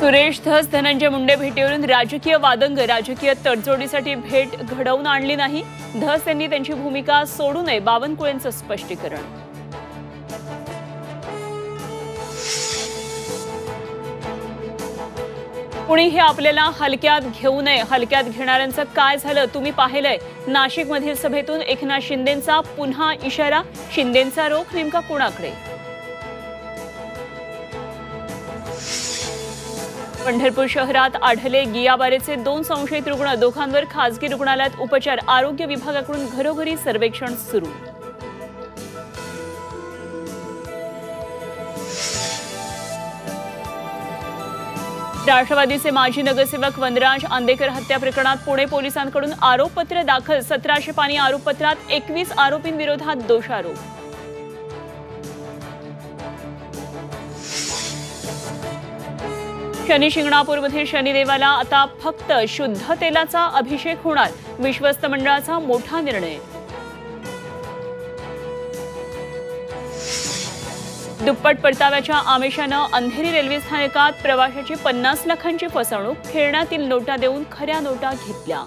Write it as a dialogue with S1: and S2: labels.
S1: सुरेश धस धनंजय मुंडे भेटीवरून राजकीय वादंग, राजकीय तडजोडीसाठी भेट घडवून आणली नाही. धस यांनी त्यांची भूमिका सोडू नये, बावनकुळेंचं स्पष्टीकरण. कुणीही आपल्याला हलक्यात घेऊ नये, हलक्यात घेणाऱ्यांचं काय झालं तुम्ही पाहिलंय. नाशिकमधील सभेतून एकनाथ शिंदेंचा पुन्हा इशारा. शिंदेंचा रोख नेमका कुणाकडे? पंढरपूर शहरात आढळले गियाबारेचे 2 संशयित रुग्ण. दोघांवर खासगी रुग्णालयात उपचार. आरोग्य विभागाकडून घरोघरी सर्वेक्षण सुरू. राष्ट्रवादीचे माजी नगरसेवक वनराज आंदेकर हत्या प्रकरणात पुणे पोलिसांकडून आरोपपत्र दाखल. 1700 पानी आरोपपत्रात 21 आरोपींविरोधात दोषारोप. शनी शिंगणापूरमधील शनिदेवाला आता फक्त शुद्ध तेलाचा अभिषेक होणार. विश्वस्त मंडळाचा मोठा निर्णय. दुप्पट परताव्याच्या आमिषानं अंधेरी रेल्वे स्थानकात प्रवाशाची 50 लाखांची फसवणूक. खेळण्यातील नोटा देऊन खऱ्या नोटा घेतल्या.